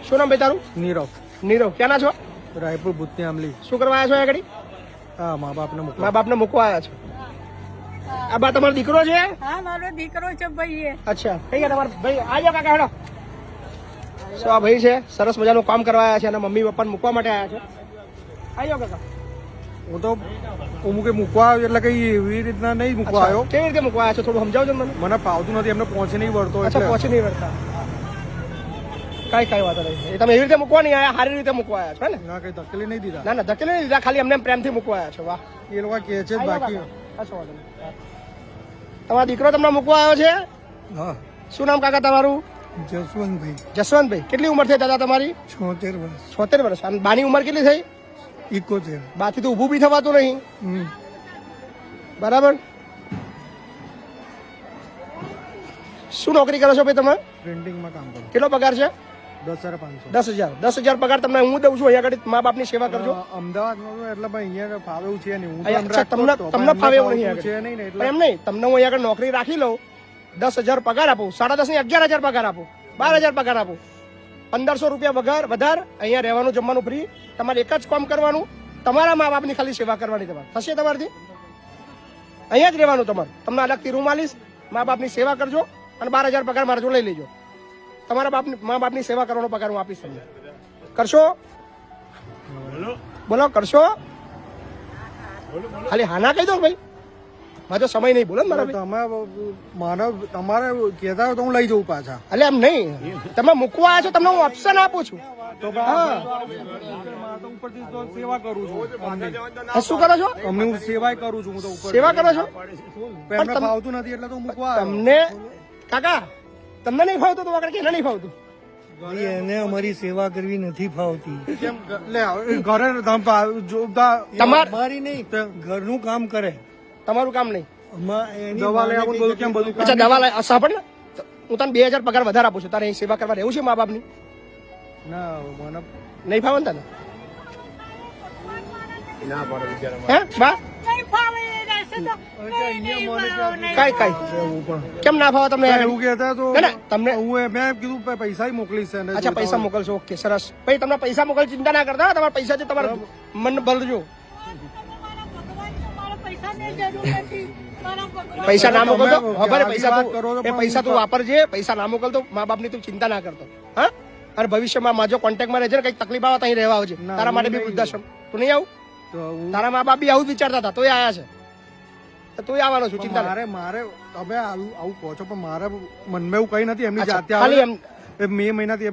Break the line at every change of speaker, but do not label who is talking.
શું નામ ભાઈ તારું?
નીરવ.
નીરવ, ક્યાંના છો?
રાયપુર ભૂતની આમલી.
શું કરવા આવ્યા છો આગળ?
હા, મા બાપને
મા બાપને મૂકવા આવ્યા છો. આ બા તમારો દીકરો છે?
હા, મારો દીકરો છે ભાઈ.
અચ્છા, કઈ ગયા તમારા ભાઈ? આજો કાકા, હેડો. શું આ ભાઈ છે, સરસ મજાનું કામ કરવા આવ્યા છે અને મમ્મી પપ્પાને મૂકવા માટે આવ્યા છે. આજો કાકા.
હું તો અમુકે મૂકવા આવ્યો એટલે કઈ એવી રીતના નહીં મૂકવા આવ્યો.
કેવી રીતે મૂકવા આવ્યા છો થોડું સમજાવજો મને.
મને ફાવતું નથી, એમને પહોંચી નહીં વળતો.
અચ્છા, પહોંચી નહીં વળતા. કઈ વાત નહીં. એ તમે એવી રીતે મૂકવા નહીં આવ્યા, સારી રીતે મૂકવા આવ્યા છો ને?
ના, કઈ ધકેલી નહીં દીધા.
ના ના, ધકેલી નહીં દીધા, ખાલી એમને પ્રેમથી મૂકવા આવ્યા છો. વાહ,
એ લોકો કહે છે બાકી.
તમારો દીકરો તમને મૂકવા આવ્યો છે?
હા.
શું નામ કાકા તમારું?
જસવંતભાઈ.
જસવંતભાઈ, કેટલી ઉંમર થઈ દાદા તમારી?
76 વર્ષ.
76 વર્ષ. અને બાની ઉંમર કેટલી થઈ?
71.
બાથી તો ઊભું બી થવાતું નહીં. બરાબર. શું નોકરી કરો છો ભાઈ તમે?
પ્રિન્ટિંગમાં કામ કરું.
કેટલો પગાર છે?
10,500.
10,000. 10,000 પગાર તમને હું દઉં છું. અહીંયા આગળ મા બાપની સેવા કરજો.
અમદાવાદમાં એટલે ભાઈ અહીંયા ફાવે એવું છે નહીં.
અચ્છા, તમને ફાવે એવું નહીં
છે નહીં ને એટલે
એમ નહીં. તમને હું અહીંયા આગળ નોકરી રાખી લઉં, 10,000 પગાર આપું, 10.5 ની 11,000 પગાર આપું, 12,000 પગાર આપું, 1,500 રૂપિયા પગાર વધાર, અહીંયા રહેવાનું જમવાનું ફ્રી. તમારે એક જ કામ કરવાનું, તમારા મા બાપની ખાલી સેવા કરવાની. તમારે થશે તમારાથી? અહીંયા જ રહેવાનું તમારે. તમને અલગથી રૂમ આલીશ, મા બાપની સેવા કરજો અને 12,000 પગાર મારા જો લઈ લેજો. તમારા મા બાપની સેવા કરવાનો પગાર હું આપીશ તમને. કરશો? બોલો, કરશો? ખાલી હાના કહી દો ભાઈ, મારો તો સમય નહીં. બોલો ને મારા
તમારે કહેતા હોય તો હું લઈ જઉં પાછા.
એટલે એમ નહીં, તમે મૂકવા આવ્યા છો, તમને હું ઓપ્શન આપું છું.
ઉપરથી તો સેવા કરું છું.
શું કરો છો?
અમને હું સેવા કરું છું. હું તો ઉપર
સેવા કરો છો?
એમને ફાવતું નથી એટલે તો મૂકવા આવ્યો.
તમને કાકા, તમને નહીં ફાવતું તો આગળ કે નહીં ફાવતું?
એને અમારી સેવા કરવી નથી ફાવતી. ઘરે તમારી નહીં, ઘરનું કામ કરે.
તમારું કામ નહીં.
દવા લઈ આવું બધું કેમ બધું.
અચ્છા, દવા લઈ સાંભળ ને, હું તને 2,000 પગાર વધારે આપું છું. તારે અહીં સેવા કરવા રહેવું છે મા બાપની?
ના, મને
નહીં ફાવે ને તને? હે બા? કઈ કેમ ના ફાવે તમને?
એવું કહેતા તો
તમને
મેં કીધું પૈસા મોકલીશ.
અચ્છા, પૈસા મોકલશો. ઓકે, સરસ. ભાઈ તમને પૈસા મોકલ, ચિંતા ના કરતા. તમારા પૈસા છે, તમારા મન બદલજો. પૈસા ના મોકલતો, ખબર પૈસા તું વાપરજે. પૈસા ના મોકલતો, મા બાપ ની તું ચિંતા ના કરતો. હા, અને ભવિષ્યમાં માજો કોન્ટેક્ટમાં રહેજે ને, કઈક તકલીફ આવે તો અહીં રહેવા આવજે. તારા માટે બી વૃદ્ધાશ્રમ. તું નહીં આવું? તારા મા બાપ બી આવું જ વિચારતા હતા, તોય આયા છે. તું આવવાનો છું, ચિંતા
મારે તમે આવું કહો છો પણ મારે મનમાં એવું કઈ નથી. એમની જાતે
ખાલી એમ
મે મહિનાથી